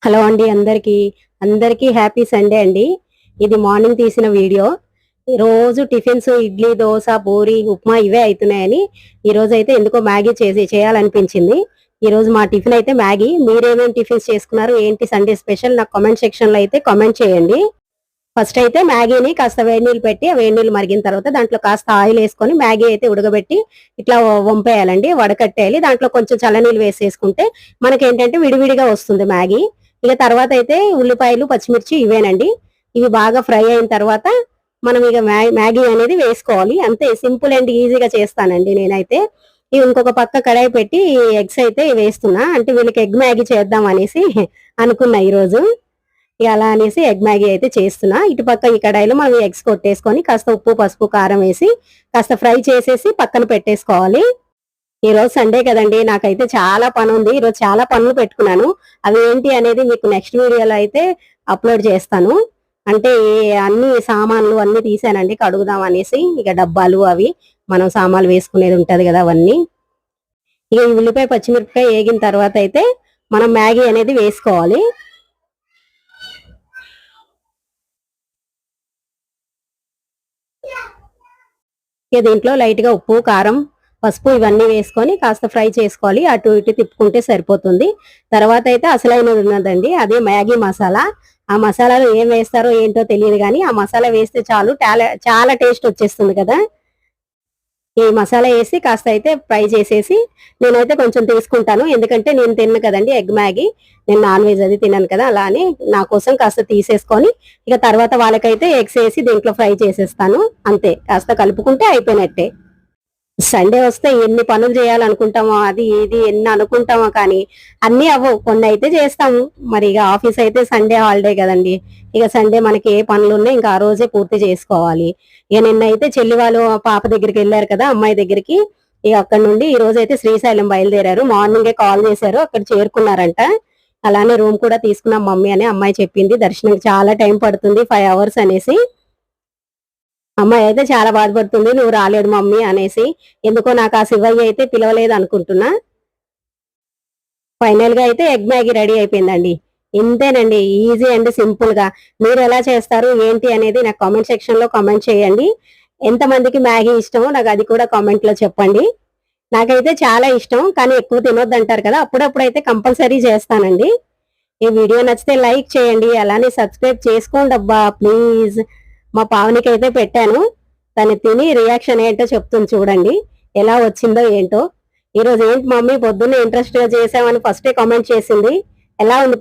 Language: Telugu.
హలో అండి, అందరికీ హ్యాపీ సండే అండి. ఇది మార్నింగ్ తీసిన వీడియో. రోజు టిఫిన్స్ ఇడ్లీ, దోస, పూరి, ఉప్మా ఇవే అవుతున్నాయని ఈరోజు అయితే ఎందుకో మ్యాగీ చేయాలనిపించింది. ఈరోజు మా టిఫిన్ అయితే మ్యాగీ. మీరేమేమి టిఫిన్స్ చేసుకున్నారు, ఏంటి సండే స్పెషల్ నాకు కామెంట్ సెక్షన్ లో అయితే కామెంట్ చేయండి. ఫస్ట్ అయితే మ్యాగీని కాస్త వేడి నీళ్ళు పెట్టి, ఆ వేడి నీళ్ళు మరిగిన తర్వాత దాంట్లో కాస్త ఆయిల్ వేసుకొని మ్యాగీ అయితే ఉడకబెట్టి ఇట్లా వంపేయాలండి, వడకట్టేయాలి. దాంట్లో కొంచెం చల్లనీళ్ళు వేసేసుకుంటే మనకేంటంటే విడివిడిగా వస్తుంది మ్యాగీ. ఇక తర్వాత అయితే ఉల్లిపాయలు, పచ్చిమిర్చి ఇవేనండి. ఇవి బాగా ఫ్రై అయిన తర్వాత మనం ఇక మ్యాగీ అనేది వేసుకోవాలి. అంతే, సింపుల్ అండ్ ఈజీగా చేస్తానండి నేనైతే. ఇవి ఇంకొక పక్క కడాయి పెట్టి ఎగ్స్ అయితే వేస్తున్నా, అంటే వీళ్ళకి ఎగ్ మ్యాగీ చేద్దాం అనేసి అనుకున్నా ఈరోజు. ఇక అలా అనేసి ఎగ్ మ్యాగీ అయితే చేస్తున్నా. ఇటుపక్క ఈ కడాయిలో మనం ఎగ్స్ కొట్టేసుకొని కాస్త ఉప్పు, పసుపు, కారం వేసి కాస్త ఫ్రై చేసేసి పక్కన పెట్టేసుకోవాలి. ఈ రోజు సండే కదండి, నాకైతే చాలా పని ఉంది. ఈరోజు చాలా పనులు పెట్టుకున్నాను. అవి ఏంటి అనేది మీకు నెక్స్ట్ వీడియోలో అయితే అప్లోడ్ చేస్తాను. అంటే అన్ని సామాన్లు అన్ని తీసానండి కడుగుదాం అనేసి. ఇక డబ్బాలు అవి మనం సామాన్లు వేసుకునేది ఉంటది కదా, అవన్నీ. ఇక ఈ ఉల్లిపాయ, పచ్చిమిరపకాయ వేగిన తర్వాత అయితే మనం మ్యాగీ అనేది వేసుకోవాలి. ఇక దీంట్లో లైట్ గా ఉప్పు, కారం, పసుపు ఇవన్నీ వేసుకొని కాస్త ఫ్రై చేసుకోవాలి. అటు ఇటు తిప్పుకుంటే సరిపోతుంది. తర్వాత అయితే అసలైనది ఉన్నదండి, అదే మ్యాగీ మసాలా. ఆ మసాలాలో ఏం వేస్తారో ఏంటో తెలియదు కానీ ఆ మసాలా వేస్తే చాలు చాలా టేస్ట్ వచ్చేస్తుంది కదా. ఈ మసాలా వేసి కాస్త అయితే ఫ్రై చేసేసి నేనైతే కొంచెం తీసుకుంటాను, ఎందుకంటే నేను తిన్ను కదండి ఎగ్ మ్యాగీ. నేను నాన్ వెజ్ అది తిన్నాను కదా, అలా అని నా కోసం కాస్త తీసేసుకొని ఇక తర్వాత వాళ్ళకైతే ఎగ్స్ వేసి దీంట్లో ఫ్రై చేసేస్తాను. అంతే, కాస్త కలుపుకుంటే అయిపోయినట్టే. సండే వస్తే ఎన్ని పనులు చేయాలనుకుంటామో, అది ఇది ఎన్ని అనుకుంటామో కానీ అన్ని అవ్వవు. కొన్ని అయితే చేస్తాము. మరి ఇక ఆఫీస్ అయితే సండే హాలిడే కదండి. ఇక సండే మనకి ఏ పనులు ఉన్నాయి ఇంకా ఆ రోజే పూర్తి చేసుకోవాలి. ఇక నిన్నైతే చెల్లి వాళ్ళు పాప దగ్గరికి వెళ్ళారు కదా, అమ్మాయి దగ్గరికి. ఇక అక్కడ నుండి ఈ రోజు అయితే శ్రీశైలం బయలుదేరారు. మార్నింగే కాల్ చేశారు, అక్కడ చేరుకున్నారంట. అలానే రూమ్ కూడా తీసుకున్నాం మమ్మీ అని అమ్మాయి చెప్పింది. దర్శనం చాలా టైం పడుతుంది, 5 hours అనేసి. అమ్మాయి అయితే చాలా బాధపడుతుంది, నువ్వు రాలేదు మమ్మీ అనేసి. ఎందుకో నాకు ఆ శివయ్య అయితే పిలవలేదు అనుకుంటున్నా. ఫైనల్ గా అయితే ఎగ్ మ్యాగీ రెడీ అయిపోయిందండి. ఇంతేనండి, ఈజీ అండ్ సింపుల్ గా. మీరు ఎలా చేస్తారు ఏంటి అనేది నాకు కామెంట్ సెక్షన్ లో కామెంట్ చేయండి. ఎంతమందికి మ్యాగీ ఇష్టమో నాకు అది కూడా కామెంట్ లో చెప్పండి. నాకైతే చాలా ఇష్టం, కానీ ఎక్కువ తినొద్దు అంటారు కదా, అప్పుడప్పుడు అయితే కంపల్సరీ చేస్తానండి. ఈ వీడియో నచ్చితే లైక్ చేయండి, అలానే సబ్స్క్రైబ్ చేసుకోండి అబ్బా ప్లీజ్. మా పావనికి అయితే పెట్టాను, తను తిని రియాక్షన్ ఏంటో చెప్తుంది చూడండి, ఎలా వచ్చిందో ఏంటో. ఈరోజు ఏంటి మమ్మీ పొద్దున్నే ఇంట్రెస్ట్ గా చేసామని ఫస్టే కామెంట్ చేసింది. ఎలా ఉంది